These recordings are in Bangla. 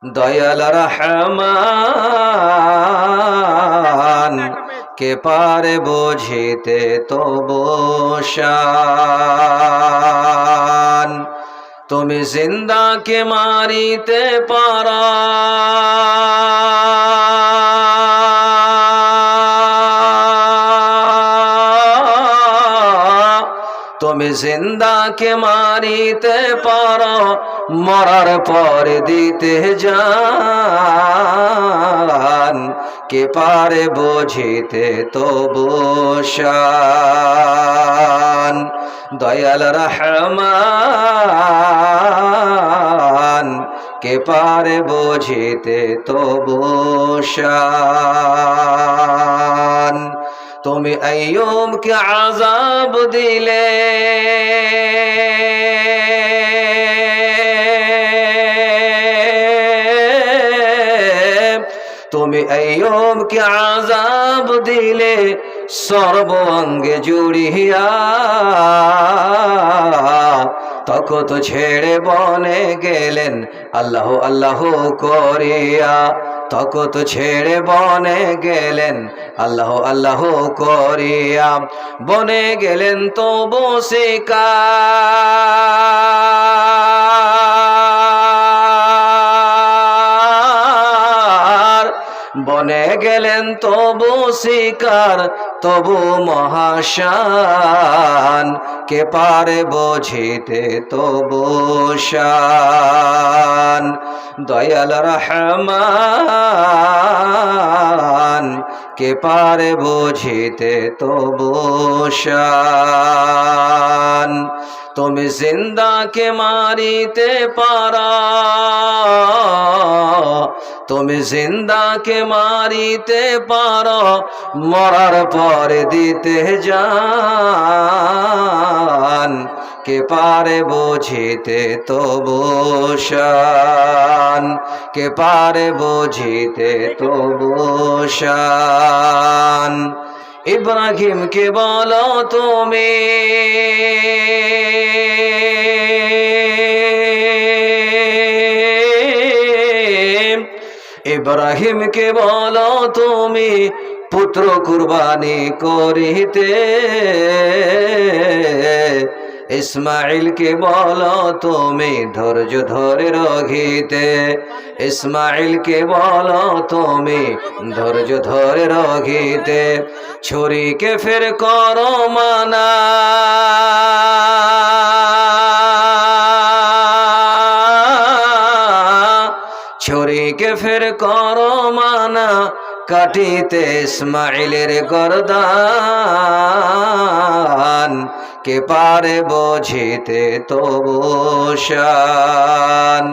দয়াল রহমান কে পারে বুঝিতে তবু শান। তুমি জিন্দাকে মারিতে পারা, তুমি জিন্দাকে মারিতে পারো, মরার পর দিতে জান। কে পারে বুঝিতে তবু শান। দয়াল রহমান কে পারে বুঝিতে তবু শান। তুমি আইয়ুবকে আযাব দিলে, তুমি আইয়ুবকে আযাব দিলে সর্ব অঙ্গে জুড়িয়া। তখত ছেড়ে বনে গেলেন আল্লাহ আল্লাহ করিয়া। তখত ছেড়ে বনে গেলেন আল্লাহ আল্লাহ করিয়া। বনে গেলেন তবু শিকার, বনে গেলেন তবু শিকার, তবু মহাশান। কে পারে বুঝিতে তবু শান। দয়াল রহমান কে পারে বুঝিতে তবু শান। তুমি জিন্দাকে মারিতে পারা, তুমি জিন্দাকে মারিতে পারো, মরার পরে দিতে জান। কে পারে বুঝিতে তবু শান। কে পারে বুঝিতে তবু শান। ইব্রাহিমকে বলো তুমি, ইব্রাহিমকে বলো তুমি পুত্র কুরবানি করিতে। ইসমাইলকে বলো তুমি ধৈর্য ধরে রহিতে। ইসমাইলকে বলো তুমি ধৈর্য ধরে রহিতে। ছুরিকে ফের করো মানা, ছুরিকে ফের করো মানা, কাটিতে ইসমাইলের গর্দান। কে পারে বুঝিতে তবু শান।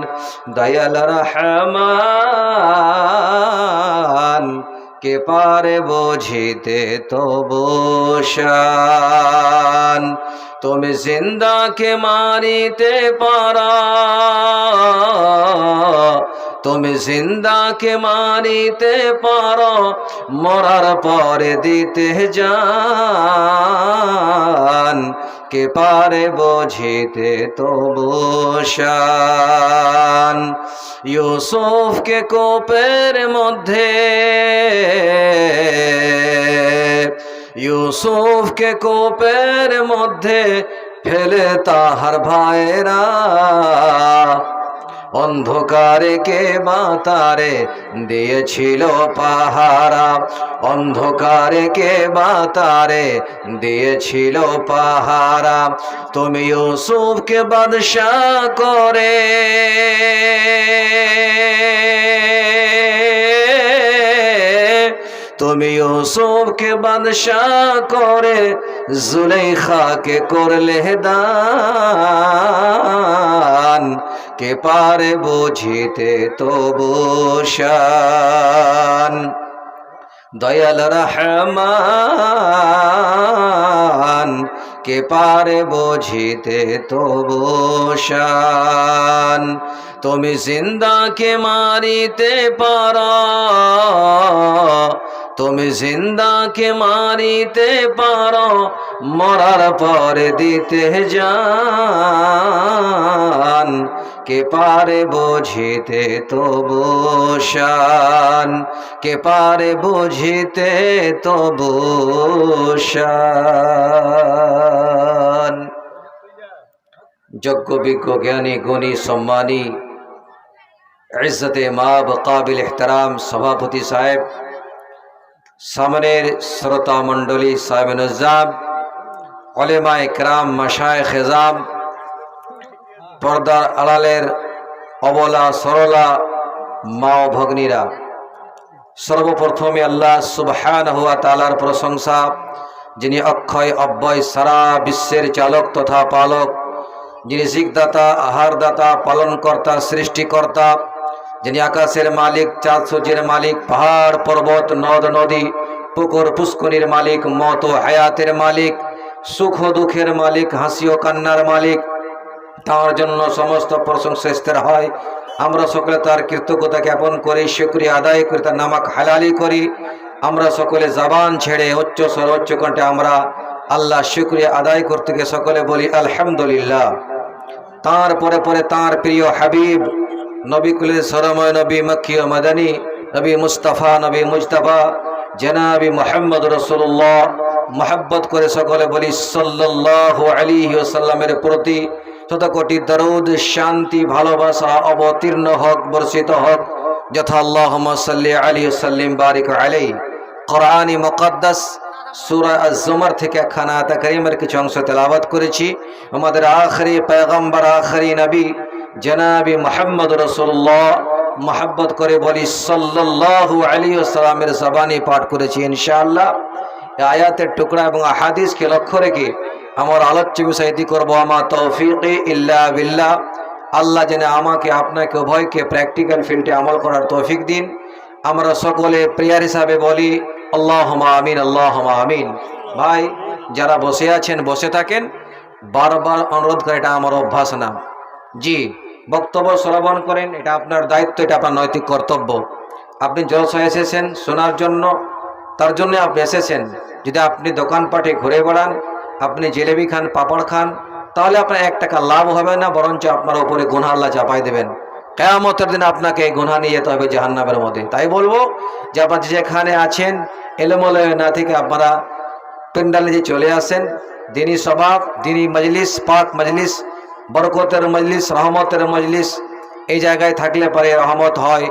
দয়াল রহমান কে পারে বুঝিতে তবু শান। তুমি জিন্দাকে মারিতে পারা, তুমি জিন্দাকে মারিতে পারো, মরার পরে দিতে জান। কে পারে বুঝিতে তবু শান। ইউসুফকে কোপের মধ্যে, ইউসুফকে কোপের মধ্যে ফেলে তাহার ভাইরা। অন্ধকারে কে বাতারে দিয়েছিল পাহারা, অন্ধকারে কে বাতারে দিয়েছিল পাহারা। তুমি ইউসুফকে বাদশা করে, তুমি ইউসুফকে বাদশা করে জুলেখাকে করলে দান। কে পারে বুঝিতে তবু শান। দয়াল রহমান কে পারে বুঝিতে তবু শান। তুমি জিন্দাকে মারিতে পারো, তুমি জিন্দাকে মারিতে পারো, মরার পরে দিতে জান। কে পারে বুঝিতে তবু শান, কে পারে বুঝিতে তবু শান। যোগ্য বিজ্ঞ জ্ঞানী গুণী সম্মানী ইজ্জতে মাব কাবিল ইহতারাম সভাপতি সাহেব, সামনের শ্রোতা মণ্ডলী সাহেব নজাব, উলেমা ইকরাম, মাশায়েখ এজাম, পর্দার আড়ালের অবলা সরলা মা ও ভগ্নীরা, সর্বপ্রথমে আল্লাহ সুবহানাহু ওয়া তাআলার প্রশংসা, যিনি অক্ষয় অব্যয় সারা বিশ্বের চালক তথা পালক, যিনি রিজিকদাতা, আহারদাতা, পালনকর্তা, সৃষ্টিকর্তা, যিনি আকাশের মালিক, চাঁদ সূর্যের মালিক, পাহাড় পর্বত নদ নদী পুকুর পুষ্করিণীর মালিক, মত ও হায়াতের মালিক, সুখ ও দুঃখের মালিক, হাসি ও কান্নার মালিক। তার জন্য সমস্ত প্রশংসা স্তর হয়। আমরা সকলে তার কৃতজ্ঞতা জ্ঞাপন করি, শুকরিয়া আদায় করি, তার নামাক হালালি করি। আমরা সকলে জবান ছেড়ে উচ্চ স্বর উচ্চ কণ্ঠে আমরা আল্লাহ শুকরিয়া আদায় করতে গিয়ে সকলে বলি আলহামদুলিল্লাহ। তার পরে পরে তার প্রিয় হাবিব নবী কুলের সরময় নবী মক্কি ও মাদানী নবী মুস্তাফা নবী মুজতাবা জনাবি মুহাম্মদ রাসূলুল্লাহ মহব্বত করে সকলে বলি সাল্লাল্লাহু আলাইহি ওয়াসাল্লামের প্রতি শতকোটি দরুদ, শান্তি, ভালোবাসা অবতীর্ণ হক, বর্ষিত হক যথা আল্লাহুম্মা সাল্লি আলাইহি ওয়াসাল্লিম বারিক আলাইহি। কোরআনী মুকদ্দাস সূরা আজ-জুমার থেকে একখানা আয়াত কারীমের কিছু অংশ তেলাওয়াত করেছি। আমাদের আখেরি পয়গম্বর, আখেরি নবী জনাবি মুহাম্মদ রাসূলুল্লাহ মহব্বত করে বলি সাল্লাল্লাহু আলাইহি ওয়াসাল্লামের জবানি পাঠ করেছি ইনশাআল্লাহ। এই আয়াতের টুকরা এবং আহাদিসকে লক্ষ্য রেখে আমার আলোচ্য বিষয়টি করব আমা তৌফিকি ইল্লা বিল্লাহ। আল্লাহ যেন আমাকে আপনাকে উভয়কে প্র্যাকটিক্যাল ফিল্ডে আমল করার তৌফিক দিন। আমরা সকলে প্রেয়ার হিসাবে বলি আল্লাহুম্মা আমিন, আল্লাহুম্মা আমিন। ভাই যারা বসে আছেন বসে থাকেন, বারবার অনুরোধ করে, এটা আমার অভ্যাস না। জি, বক্তব্য শ্রবণ করেন, এটা আপনার দায়িত্ব, এটা আপনার নৈতিক কর্তব্য। আপনি জলসায় এসেছেন শোনার জন্য, তার জন্য আপনি এসেছেন। যদি আপনি দোকানপাটে ঘুরে বেড়ান, আপনি জিলেবি খান, পাপড় খান, তাহলে আপনার 1 টাকা লাভ হবে না, বরঞ্চ আপনার উপরে গুনাহ আল্লাহ চাপাই দেবেন। কিয়ামতের দিন আপনাকে এই গুনাহ নিয়ে যেতে হবে জাহান্নামের মধ্যে। তাই বলবো যে আপনারা যেখানে আছেন এলোমেলো না থেকে আপনারা প্যান্ডেলে যে চলে আসেন। দিনী সভাব, দিনী মজলিস, পাক মজলিস, বরকতের মজলিস, রহমতের মজলিস, এই জায়গায় থাকলে পরে রহমত হয়,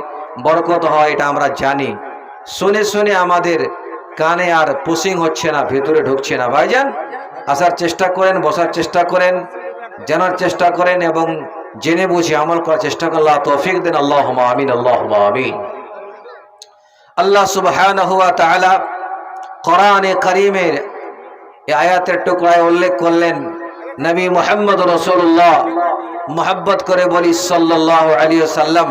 বরকত হয়, এটা আমরা জানি। শুনে শুনে আমাদের কানে আর পুশিং হচ্ছে না, ভেতরে ঢুকছে না। ভাইজান আসার চেষ্টা করেন, বসার চেষ্টা করেন, জানার চেষ্টা করেন এবং জেনে বুঝে আমল করার চেষ্টা করেন। আল্লাহ তৌফিক দেন। আল্লাহুম্মা আমিন, আল্লাহুম্মা আমিন। আল্লাহ সুবহানাহু ওয়া তাআলা কোরআনে কারীমের এই আয়াতের টুকরায় উল্লেখ করলেন নবী মুহাম্মদ রাসূলুল্লাহ মহব্বত করে বলি সাল্লাল্লাহু আলাইহি ওয়াসাল্লাম,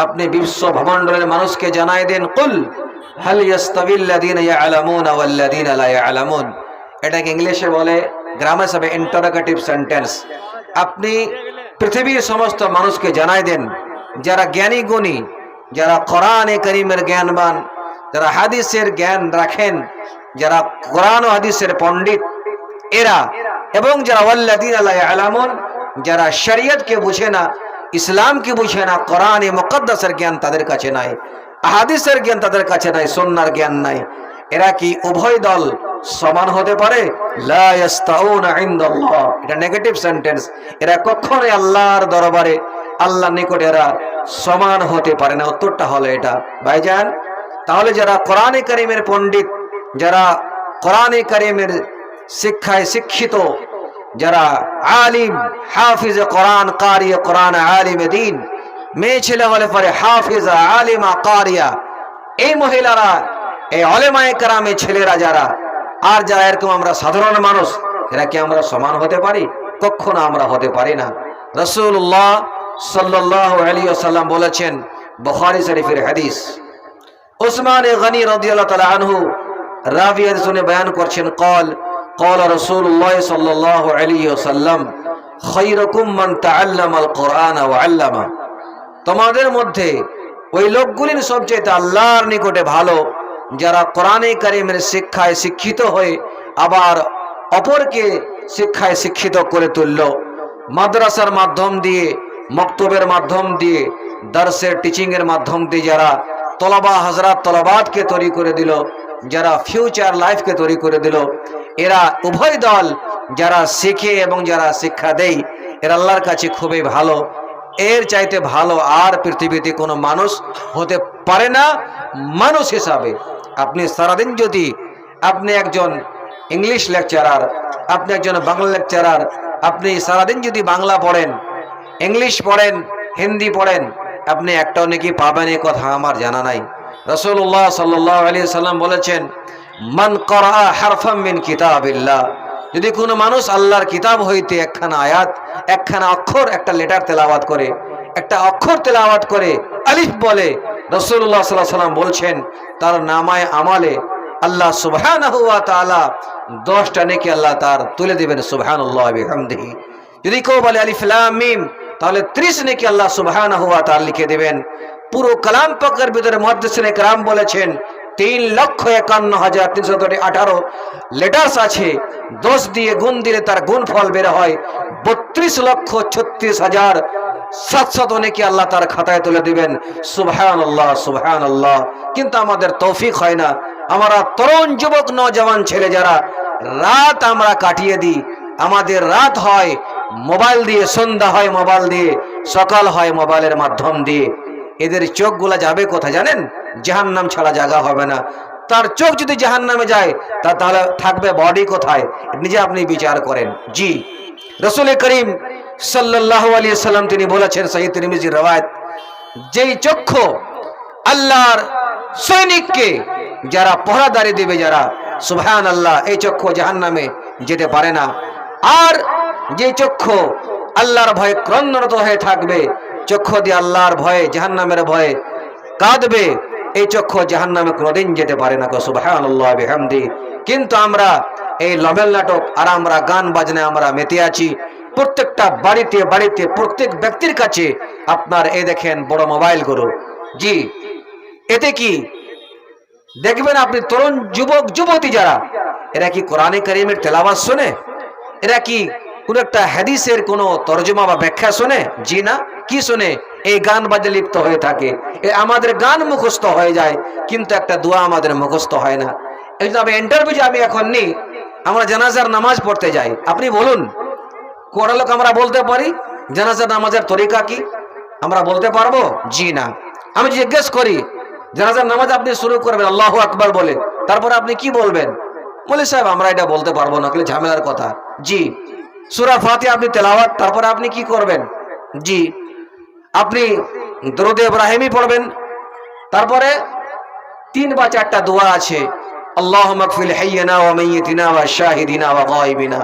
আপনি বিশ্ব ভূমণ্ডলের মানুষকে জানাই দেন, কুল হাল ইয়াস্তাবিল্লাযীনা ইয়ালামুনা ওয়াল্লাযীনা লা ইয়ালামুন। এটাকে ইংলিশে বলে গ্রামার হিসাবে ইন্টারোগেটিভ সেন্টেন্স। আপনি পৃথিবীর সমস্ত মানুষকে জানাই দেন, যারা জ্ঞানী গুণী, যারা কোরআনে কারীমের জ্ঞানবান, যারা হাদিসের জ্ঞান রাখেন, যারা কোরআন ও হাদিসের পণ্ডিত এরা, এবং যারা ওয়াল্লাযীনা লা ইয়ালামুন, যারা শরীয়তকে বুঝে না, ইসলামকে বুঝে না, কোরআনে মুকদ্দাসের জ্ঞান তাদের কাছে নাই, হাদিসের জ্ঞান তাদের কাছে নাই, সুন্নাহর জ্ঞান নাই, এরা কি উভয় দল সমান হতে পারে? লা ইয়াস্তাউনা ইনদাল্লাহ। এটা নেগেটিভ সেন্টেন্স। এরা কখনোই আল্লাহর দরবারে, আল্লাহর নিকটে এরা সমান হতে পারে না। উত্তরটা হলো এটা। ভাইজান, তাহলে যারা কোরআনে কারীমের পণ্ডিত, যারা কোরআনে কারীমের শিক্ষায় শিক্ষিত, যারা আলিম, হাফিজ কোরআন, কারি কোরআন, আলিম দ্বীন, মেয়ে ছেলে হলে পরে হাফিজা, আলিমা, কারিয়া, এই মহিলারা, এই উলেমায়ে কেরামের ছেলেরা যারা, আর যারা এরকম আমরা সাধারণ মানুষ, এরা কি আমরা সমান হতে পারি? কখনো আমরা হতে পারি না। রাসূলুল্লাহ সাল্লাল্লাহু আলাইহি ওয়াসাল্লাম বলেছেন, বুখারী শরীফের হাদিস, উসমান গনি রাদিয়াল্লাহু তাআলা আনহু রাবিয়ার শুনে বয়ান করছেন, قال قال رسول الله صلى الله عليه وسلم خيركم من تعلم القرآن وعلمه। তোমাদের মধ্যে ওই লোকগুলির সবচেয়ে আল্লাহর নিকটে ভালো যারা কোরআনে কারীমের শিক্ষায় শিক্ষিত হয়ে আবার অপরকে শিক্ষায় শিক্ষিত করে তুলল, মাদ্রাসার মাধ্যম দিয়ে, মক্তবের মাধ্যম দিয়ে, দার্সের টিচিংয়ের মাধ্যম দিয়ে যারা তলাবা হযরত তলাবাতকে তৈরি করে দিল, যারা ফিউচার লাইফকে তৈরি করে দিল, এরা উভয় দল যারা শিখে এবং যারা শিক্ষা দেয়, এরা আল্লাহর কাছে খুবই ভালো। এর চাইতে ভালো আর পৃথিবীতে কোনো মানুষ হতে পারে না মানুষ হিসাবে। আপনি সারাদিন যদি আপনি একজন ইংলিশ লেকচারার, আপনি একজন বাংলা লেকচারার, আপনি সারাদিন যদি বাংলা পড়েন, ইংলিশ পড়েন, হিন্দি পড়েন, আপনি একটাও নেকি পাবেন এই কথা আমার জানা নাই। রাসূলুল্লাহ সাল্লাল্লাহু আলাইহি সাল্লাম বলেছেন, মান ক্বারা হারফাম মিন কিতাবিল্লাহ, যদি কোনো মানুষ আল্লাহর কিতাব হইতে একখানা আয়াত, একখানা অক্ষর, একটা লেটার তেলাওয়াত করে, একটা অক্ষর তেলাওয়াত করে, আলিফ বলে, রাসূলুল্লাহ সাল্লাল্লাহু আলাইহি সাল্লাম বলছেন তার নামায়ে আমালে আল্লাহ সুবহানাহু ওয়া তাআলা 10টা নেকি আল্লাহ তার তুলে দিবেন, সুবহানাল্লাহ বিহামদিহি। যদি কেউ বলে আলিফ লাম মিম, তাহলে 30 নেকি আল্লাহ সুবহানাহু ওয়া তাআলা লিখে দিবেন। পুরো কালাম পাকের ভিতরে মুহাদ্দিসিনে কেরাম বলেছেন 3,51,318 লেটার্স আছে। 10 দিয়ে গুণ দিলে তার গুণফল বের হয় 32,36,700 নেকি আল্লাহ তার খাতায় তুলে দিবেন, সুবহানাল্লাহ সুবহানাল্লাহ। কিন্তু আমাদের তৌফিক হয় না। আমরা তরুণ যুবক নওজওয়ান ছেলে যারা রাত আমরা কাটিয়ে দিই, আমাদের রাত হয় মোবাইল দিয়ে, সন্ধ্যা হয় মোবাইল দিয়ে, সকাল হয় মোবাইলের মাধ্যম দিয়ে। এদের চোখগুলা যাবে কোথায় জানেন? জাহান্নাম ছাড়া জায়গা হবে না। তার চোখ যদি জাহান্নামে যায় তাহলে থাকবে বডি কোথায়? নিজে আপনি বিচার করেন। জি, রাসূল করিম সাল্লাল্লাহু আলাইহি সাল্লাম তিনি বলেছেন, সহিহ তিরমিজির রওয়ায়াত, যেই চক্ষু আল্লাহর সৈনিককে যারা পহরাদারি দিবে, যারা সুবহানাল্লাহ, এই চক্ষু জাহান্নামে যেতে পারে না। আর যে চক্ষু আল্লাহর ভয়ে ক্রন্দনরত হয়ে থাকবে, চক্ষু দিয়ে আল্লাহর ভয়ে, জাহান্নামের ভয়ে কাঁদবে, এই চক্ষু জাহান্নামে কোনোদিন যেতে পারে না। সুবহানাল্লাহ বিহামদি। কিন্তু আমরা এই লবেল নাটক আর আমরা গান বাজনায় আমরা মেতে আছি। প্রত্যেকটা বাড়িতে বাড়িতে প্রত্যেক ব্যক্তির কাছে আপনার এই দেখেন বড় মোবাইল গুলো। জি, এতে কি দেখবেন আপনি তরুণ যুবক যুবতী যারা, এরা কি কোরআনে কারীমের তেলাওয়াত শোনে? এরা কি কোন একটা হাদিসের কোন তরজমা বা ব্যাখ্যা শোনে? জি না। কি শোনে? এই গান বাজে লিপ্ত হয়ে থাকে। আমাদের গান মুখস্থ হয়ে যায়, কিন্তু একটা দোয়া আমাদের মুখস্থ হয় না। এই জন্য ইন্টারভিউ আমি এখন নিই, আমরা জানাজার নামাজ পড়তে যাই, আপনি বলুন কোন লোক আমরা বলতে পারি জানাজার নামাজের তরিকা কি? আমরা বলতে পারবো? জি না। আমি জিজ্ঞেস করি জানাজার নামাজ আপনি শুরু করবেন আল্লাহু আকবার বলে, তারপর আপনি কি বলবেন? বলে সাহেব আমরা এটা বলতে পারবো না, কি ঝামেলার কথা। জি। সূরা ফাতিহা আপনি তেলাওয়াত, তারপরে আপনি কি করবেন? জি, আপনি দরুদ ইব্রাহিমী পড়বেন, তারপরে 3 বা 4টা দোয়া আছে, আল্লাহুম্মা গফির হাইয়িনা ওয়া মাইয়িতিনা ওয়া শাহিদিনা ওয়া গায়বিনা,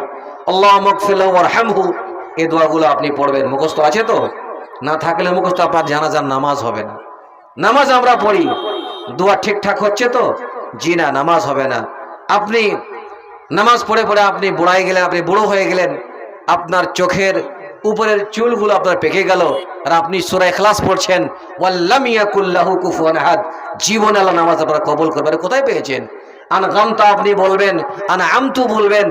আল্লাহুম্মা গফির লাহু ওয়ারহামহু। এই দোয়াগুলো আপনি পড়বেন। মুখস্থ আছে তো? না থাকলে মুখস্থ আপনার জানাজার নামাজ হবে না। নামাজ আমরা পড়ি, দোয়া ঠিকঠাক হচ্ছে তো? জি না, নামাজ হবে না। আপনি নামাজ পড়ে পড়ে আপনি বুড়াই গেলেন, আপনি বুড়ো হয়ে গেলেন, আপনার চোখের উপরের চুলগুলো আপনার পেকে গেল, আর আপনি সূরা ইখলাস পড়ছেন, ওয়াল্লাম ইয়াকুল লাহু কুফুয়ান আহাদ, জীবনে আল্লাহ নামাজ আপনারা কবুল করবেন। কোথায় পেয়েছেন? আন গামতা আপনি বলবেন, আন আমতু বলবেন।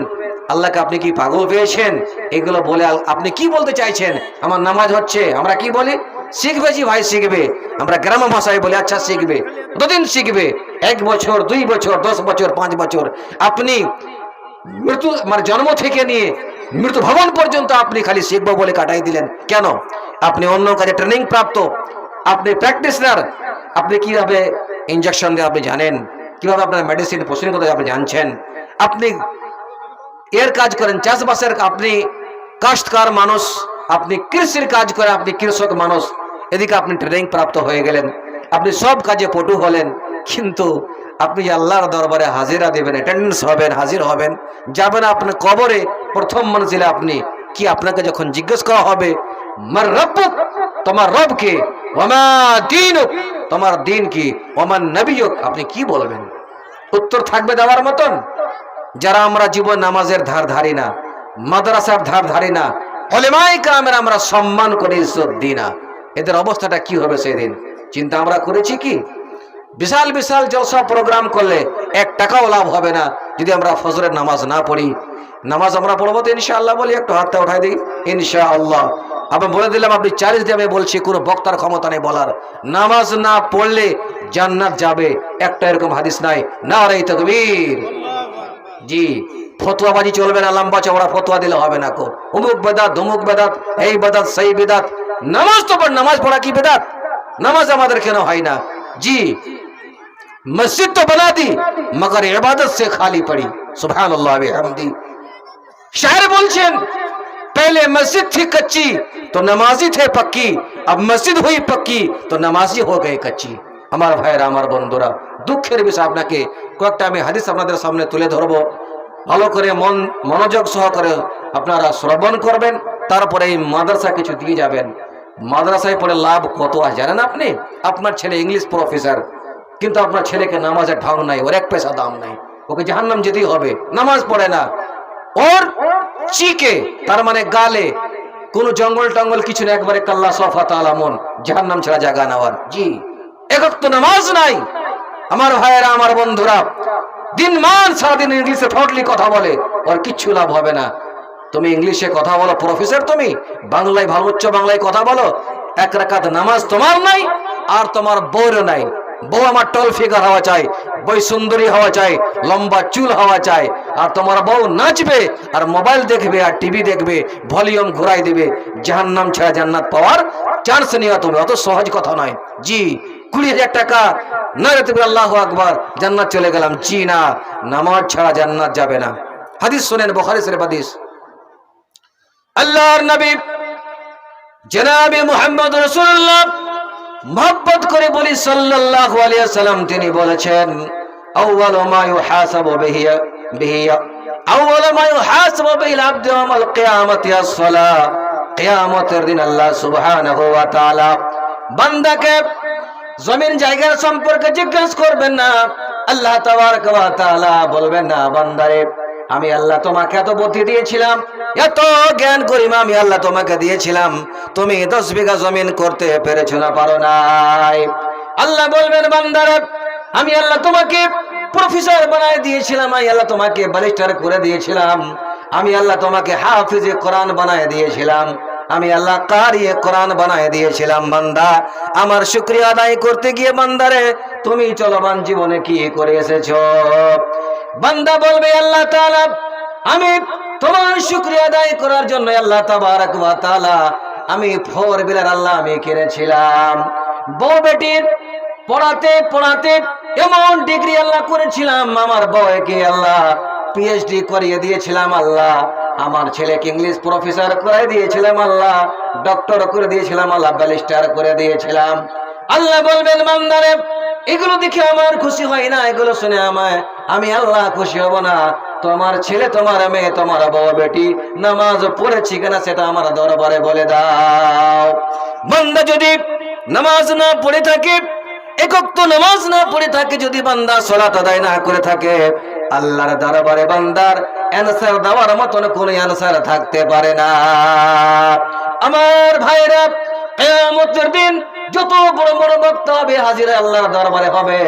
আল্লাহকে আপনি কি পাগল পেয়েছেন? এগুলো বলে আপনি কি বলতে চাইছেন? আমার নামাজ হচ্ছে। আমরা কি বলি? শিখবে। জি ভাই শিখবে। আমরা গ্রাম্য ভাষায় বলি আচ্ছা শিখবে। কতদিন শিখবে? 1 বছর, 2 বছর, 10 বছর, 5 বছর। আপনি মৃত্যু মানে জন্ম থেকে নিয়ে মৃত্যু ভবন পর্যন্ত আপনি খালি শিখবো বলে কাটাই দিলেন কেন? আপনি অন্য কাজে ট্রেনিং প্রাপ্ত, আপনি প্র্যাকটিশনার, আপনি কিভাবে ইনজেকশন দিয়ে আপনি জানেন, কিভাবে আপনার মেডিসিন প্রসেসিং করতে আপনি জানছেন। আপনি এর কাজ করেন, চাষবাসের, আপনি কাষ্টকার মানুষ, আপনি কৃষির কাজ করে, আপনি কৃষক মানুষ, এদিকে আপনি ট্রেনিং প্রাপ্ত হয়ে গেলেন, আপনি সব কাজে পটু হলেন, কিন্তু আপনি আল্লাহর দরবারে হাজিরা দেবেন, অ্যাটেন্ডেন্স হবেন, হাজির হবেন, যাবেন আপনার কবরে। প্রথম মঞ্জিলে আপনি কি, আপনাকে যখন জিজ্ঞেস করা হবে মার রব্বুক, তোমার রব কে, ওমা দীনুক, তোমার দিন কি, ওমান নবিয়ুক, আপনি কি বলবেন? উত্তর থাকবে দেওয়ার মতন? যারা আমরা জীবন নামাজের ধার ধারি না, মাদ্রাসার ধার ধারি না, উলামায়ে কেরামের আমরা সম্মান করে ইজ্জত দিই না, এদের অবস্থাটা কি হবে সেদিন? চিন্তা আমরা করেছি কি? বিশাল বিশাল জলসা প্রোগ্রাম করলে 1 টাকাও লাভ হবে না যদি আমরা ফজরের নামাজ না পড়ি। নামাজ আমরা পড়বো তো ইনশাআল্লাহ, বলি একটু হাতটা উঠাই দিই ইনশাআল্লাহ। আবার বলে দিলাম, আপনি চ্যালেঞ্জ দিয়ে আমি বলছি, কোনো বক্তার ক্ষমতা নেই বলার। নামাজ না পড়লে জান্নাত যাবে, একটা এরকম হাদিস নাই। নারে তাকবীর। জি, ফতোয়াবাজি চলবে না, লম্বা চওড়া ফতোয়া দিলে হবে না। কো অমুক বেদাত, ধমুক বেদাত, এই বেদাত, সেই বেদাত। নামাজ তো পড়, নামাজ পড়া কি বেদাত? নামাজ আমাদের কেন হয় না? জি, मस्जिद तो बना दी मगर इबादत से खाली पड़ी। सुभानअल्लाह व बिहम्दी। शायर बोलছেন, पहले मस्जिद थी कच्ची तो नमाजी थे पक्की, अब मस्जिद हुई पक्की तो नमाजी हो गए कच्ची। আমার ভাইরা, আমার বন্ধুরা, দুঃখের বিষয় আপনাকে কয়েকটা আমি হাদিস আপনাদের সামনে তুলে ধরবো। ভালো করে মনোযোগ সহকারে আপনারা শ্রবণ করবেন, তারপরে এই মাদ্রাসা কিছু দিয়ে যাবেন। মাদ্রাসায় পড়ে লাভ কত আছে জানেন আপনি? আপনার ছেলে ইংলিশ প্রফেসর, কিন্তু আপনার ছেলেকে নামাজের ঢং নাই, ওর এক পয়সা দাম নাই, ওকে জাহান্নাম যেতেই হবে, নামাজ পড়ে না। ওর চিকে, তার মানে গালে কোনো জঙ্গল টঙ্গল কিছু না, একবারে কাল্লা সফা তালা মন, জাহান্নাম ছাড়া জায়গা নেওয়ার। জি, এক তো নামাজ নাই। আমার ভাইয়েরা, আমার বন্ধুরা, দিন মান সারাদিন ইংলিশে ফটলি কথা বলে, ওর কিচ্ছু লাভ হবে না। তুমি ইংলিশে কথা বলো, প্রফেসর, তুমি বাংলায় ভালো, উচ্চ বাংলায় কথা বলো, এক রাকাত নামাজ তোমার নাই, আর তোমার বউরও নাই। বউ আমার টল ফিগার হওয়া চাই, বই সুন্দরী হওয়া চাই, লম্বা চুল হওয়া চাই, আর তোমার বউ নাচবে আর মোবাইল দেখবে আর টিভি দেখবে, ভলিউম ঘুরাই দেবে। জাহান্নাম ছাড়া জান্নাত পাওয়ার চান্স নেই। তুমি অত সহজ কথা নয়। জি, 20,000 টাকা নারে তুমি আল্লাহু আকবার, জান্নাত চলে গেলাম। জি না, নামাজ ছাড়া জান্নাত যাবে না। হাদিস শুনেন, বুখারী শরীফ হাদিস। আল্লাহর নবী জনাবে মুহাম্মদ রাসূলুল্লাহ, মোহাব্বত করে বলি সাল্লাল্লাহু আলাইহি ওয়াসাল্লাম, তিনি বলেছেন, আউয়ালু মা ইউহাসাবু বিহি আউয়ালু মা ইউহাসাবু বিল আবদু ইয়াউমাল কিয়ামাতি আস-সালাহ। কিয়ামতের দিন আল্লাহ সুবহানাহু ওয়া তাআলা বান্দাকে জমিন জায়গার সম্পর্কে জিজ্ঞাসা করবেন না। আল্লাহ তাবারক ওয়া তাআলা বলবেন না, বান্দারে আমি আল্লাহ তোমাকে এত বুদ্ধি দিয়েছিলাম, এত জ্ঞান করিমা আমি আল্লাহ তোমাকে দিয়েছিলাম, তুমি 10 বিঘা জমিন করতে পেরেছো না, পারো নাই। আল্লাহ বলবেন, বান্দারে আমি আল্লাহ তোমাকে প্রফেসর বানায় দিয়েছিলাম, আমি আল্লাহ তোমাকে ব্যারিস্টার করে দিয়েছিলাম, আমি আল্লাহ তোমাকে হাফিজে কোরআন বানায় দিয়েছিলাম, আমি আল্লাহ কারিয়ে কোরআন বানায় দিয়েছিলাম। বান্দা, আমার শুকরিয়া আদায় করতে গিয়ে বান্দারে তুমি চলমান জীবনে কি করে এসেছো? বান্দা বলবে, আল্লাহ তাআলা আমি তোমার শুকরিয়া আদায় করার জন্য আল্লাহ তাবারক ওয়া তাআলা আমি 4 বিলার আল্লাহ আমি কিনেছিলাম। বউ বেটির পড়াতে পড়াতে এমন ডিগ্রি আল্লাহ করেছিলাম, আমার বউকে আল্লাহ পিএইচডি করিয়ে দিয়েছিলাম, আল্লাহ আমার ছেলেকে ইংলিশ প্রফেসর করে দিয়েছিলাম, আল্লাহ ডক্টর করে দিয়েছিলাম, আল্লাহ ব্যারিস্টার করে দিয়েছিলাম। আল্লাহ বলবেন, বান্দারে এগুলো দেখে আমার খুশি হয় না, এগুলো শুনে আমি আল্লাহ খুশি হব না। তোমার ছেলে, তোমার মেয়ে, তোমার বউ বেটি নামাজ পড়েছি কিনা সেটা আমার দরবারে বলে দাও। বান্দা যদি নামাজ না পড়ে থাকে, একক তো নামাজ না পড়ে থাকে, যদি বান্দা সালাত আদায় না করে থাকে, আল্লাহর দরবারে বান্দার অ্যানসার দেওয়ার মতন কোন অ্যানসার থাকতে পারে না। আমার ভাইরা, কিয়ামতের দিন যত বড় বড় বক্তা হবে হাজিরা আল্লাহর দরবারে হবে।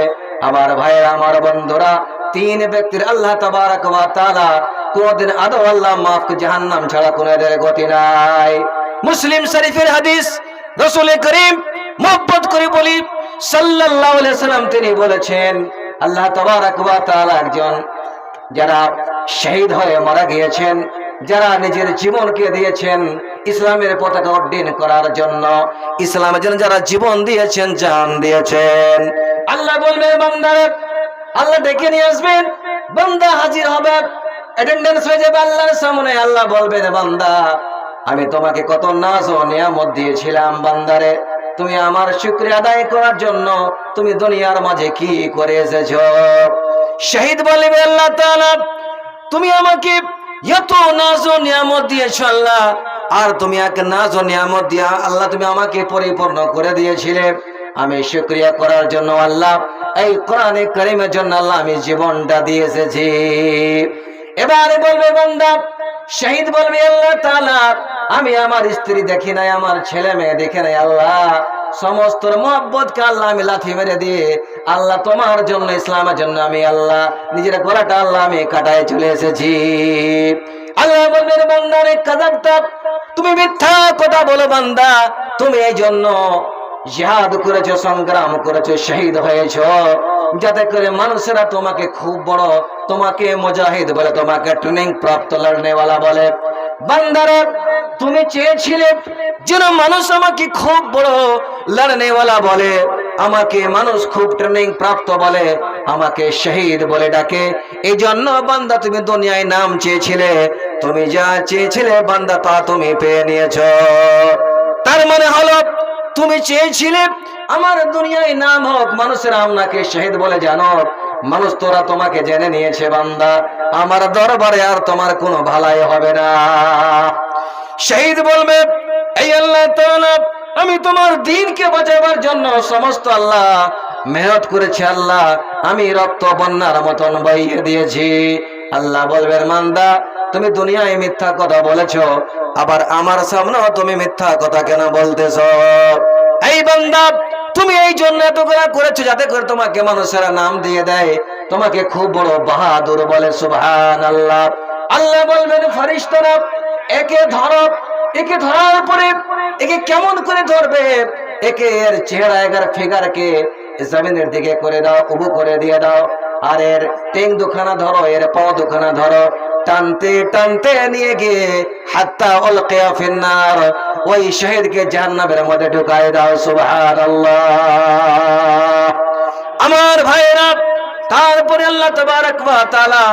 আমার ভাইরা, আমার বন্ধুরা, 3 ব্যক্তির আল্লাহ তাবারক ওয়া তাআলা কোনদিন আদৌ আল্লাহ মাফ, জাহান্নাম ছাড়া কোন এদের গতি নাই। মুসলিম শরীফের হাদিস, রাসূল করিম মোহাব্বত করে বলি সাল্লাল্লাহু আলাইহি সাল্লাম তিনি বলেছেন, আল্লাহ তাবারক ওয়া তাআলা একজন যারা শহীদ হয়ে মারা গিয়েছেন, যারা নিজের জীবনকে দিয়েছেন ইসলামের পতাকা উড্ডীন করার জন্য, ইসলামের জন্য যারা জীবন দিয়েছেন, জান দিয়েছেন, আল্লাহ বলবেন, বান্দারে আল্লাহ ডেকে নিয়ে আসবেন, বান্দা হাজির হবে, অ্যাটেন্ডেন্স হয়ে যাবে আল্লাহর সামনে। আল্লাহ বলবেন, বান্দা আমি তোমাকে কত নাজ ও নিয়ামত দিয়েছিলাম, বান্দারে তুমি আমার শুকরিয়া আদায় করার জন্য তুমি দুনিয়ার মাঝে কি করে এসেছো? শহীদ বলবে, আল্লাহ তাআলা তুমি আমাকে এত নাজ ও নিয়ামত দিয়েছো আল্লাহ, আর তুমি এক নাজ ও নিয়ামত দিয়া আল্লাহ তুমি আমাকে পরিপূর্ণ করে দিয়েছিলে, আমি শুকরিয়া করার জন্য আল্লাহ এই কোরআনে কারীমের জন্য আল্লাহ আমি জীবনটা দিয়ে এসেছি। এবারে বলবে বান্দা, শহীদ বলবে, আল্লাহ তাআলা আমি আমার স্ত্রী দেখি নাই, আমার ছেলে মেয়ে দেখি নাই, আল্লাহ সমস্ত মহব্বতকে আল্লাহ আমি লাথি মেরে দিয়ে আল্লাহ তোমার জন্য, ইসলামের জন্য আমি আল্লাহ নিজের গলাটা আল্লাহ আমি কাটায় চলে এসেছি। আল্লাহ বলবেন বান্দারে কাযাবতা, তুমি মিথ্যা কথা বলো বান্দা, তুমি এই জন্য জিহাদ করেছো, সংগ্রাম করেছো, শহীদ হয়েছো, যাতে করে মানুষেরা তোমাকে খুব বড়, তোমাকে মুজাহিদ বলে, তোমাকে ট্রেনিং প্রাপ্ত লড়নেওয়ালা বলে। বান্দারা তুমি চেয়েছিলে যেন মানুষ আমাকে খুব বড় লড়নেওয়ালা বলে, আমাকে মানুষ খুব ট্রেনিং প্রাপ্ত বলে, আমাকে শহীদ বলে ডাকে। এই জন্য বান্দা তুমি দুনিয়ায় নাম চেয়েছিলে, তুমি যা চেয়েছিলে বান্দা তা তুমি পেয়ে নিয়েছো। তার মানে হলো তুমি চেয়েছিলে আমার দুনিয়ায় নাম হোক, মানুষেরা আপনাকে শহীদ বলে জানো, মানুষ তোরা তোমাকে জেনে নিয়েছে বান্দা, আমার দরবারে আর তোমার কোনো ভালাই হবে না। শহীদ বলবে এই আল্লাহ তাআলা আমি তোমার দ্বীনকে বাঁচাবার জন্য সমস্ত আল্লাহ মেহনত করেছি, আল্লাহ আমি রক্ত বন্যার মতন বইয়ে দিয়েছি। আল্লাহ বলবেন বান্দা তুমি দুনিয়ায় মিথ্যা কথা বলেছো, আবার আমার সামনেও তুমি মিথ্যা কথা কেন বলতেছো? এই বান্দা তুমি এই জন্য এত করেছো যাতে করে তোমাকে মানুষেরা নাম দিয়ে দেয়, তোমাকে খুব বড় বাহাদুর বলে। সুবহানাল্লাহ। আল্লাহ বলবেন ফেরেশতারা একে ধরো, একে ধরার পরে একে কেমন করে ধরবে, একে এর চেহারা এর ফিগারকে জমিনের দিকে করে দাও, উবু করে দিয়ে দাও, আর এর টেং দুখানা ধরো, এর পা দুখানা ধরো, টানতে টানতে নিয়ে গিয়ে হাত্তা উলকিয়া ফিন্নার, ওই শহীদকে জাহান্নামের মধ্যে ঢুকায় দাও। সুবহানাল্লাহ। আমার ভাইরা, তারপরে আল্লাহ তাবারক ওয়া তাআলা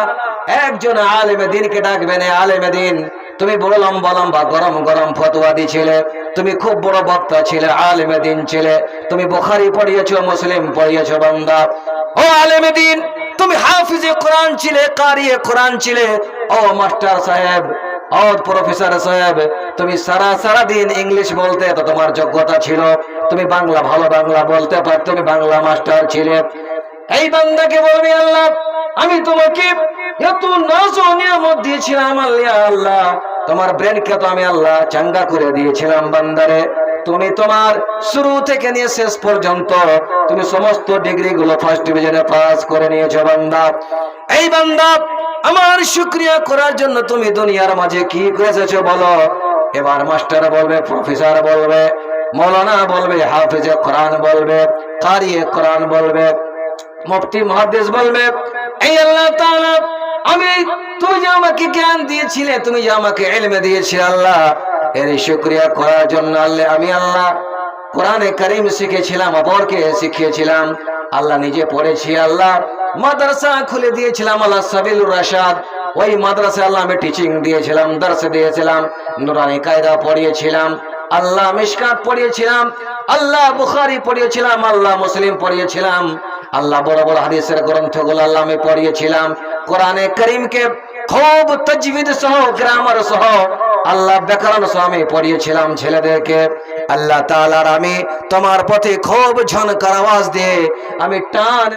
একজন আলেমে দ্বীনকে ডাকবেন। আলেমে দ্বীন তুমি বড় লম্বা লম্বা গরম গরম ফতোয়া দিছিলে, তুমি খুব বড় বক্তা ছিলে, আলেমে দ্বীন ছিলে, তুমি বুখারী পড়িয়েছো, মুসলিম পড়িয়েছো বান্দা। ও আলেমে দ্বীন তুমি হাফিজে কোরআন ছিলে, কারিয়ে কোরআন ছিলে, ও মাস্টার সাহেব, ও প্রফেসর সাহেব, তুমি সারা দিন ইংলিশ বলতে তো তোমার যোগ্যতা ছিল, তুমি বাংলা ভালো বাংলা বলতে পার, তুমি বাংলা মাস্টার ছিলে। এই বান্দাকে বলবি আল্লাহ আমি তোমাকে এত নাজ ও নিয়ামত দিয়েছিলাম, আল্লাহ তোমার ব্রেনকে তো আমি আল্লাহ চাঙ্গা করে দিয়েছিলাম বান্দারে, তুমি তোমার শুরু থেকে নিয়ে শেষ পর্যন্ত তুমি সমস্ত ডিগ্রি গুলো ফার্স্ট ডিভিশনে পাস করে নিয়েছো বান্দা। এই বান্দা আমার শুকরিয়া করার জন্য তুমি দুনিয়ার মাঝে কি করেছো বলো? এবার মাস্টার বলবে, প্রফেসর বলবে, মৌলানা বলবে, হাফেজে কোরআন বলবে, কারিয়ে কোরআন বলবে, মুফতি মুহাদ্দিস বলবে এই আল্লাহ তাআলা আমি তুমি যে আমাকে জ্ঞান দিয়েছিলে, তুমি যে আমাকে ইলম দিয়েছিলে আল্লাহ, এর শুকরিয়া করার জন্য আল্লাহ আমি আল্লাহ কোরআনে কারীম শিখেছিলাম, অপরকে শিখিয়েছিলাম, আল্লাহ নিজে পড়েছি, আল্লাহ মাদ্রাসা খুলে দিয়েছিলাম, আল্লাহ সাবিলুর রাশাদ, ওই মাদ্রাসা আল্লাহ আমি টিচিং দিয়েছিলাম, দর্শ দিয়েছিলাম, নুরানি কায়দা পড়িয়েছিলাম, আল্লাহ মিশকাত পড়িয়েছিলাম, আল্লাহ বুখারী পড়িয়েছিলাম, আল্লাহ মুসলিম পড়িয়েছিলাম, আল্লাহ বড় বড় হাদিসের গ্রন্থগুলো আল্লাহ আমি পড়িয়েছিলাম, কোরআনে কারীমকে খুব তাজবিদ সহ গ্রামার সহ আল্লাহ ব্যাকরণ সহ আমি পড়িয়েছিলাম ছেলেদেরকে। আল্লাহ তাআলার আমি তোমার পথে খুব ঝনকার আওয়াজ দিয়ে আমি টান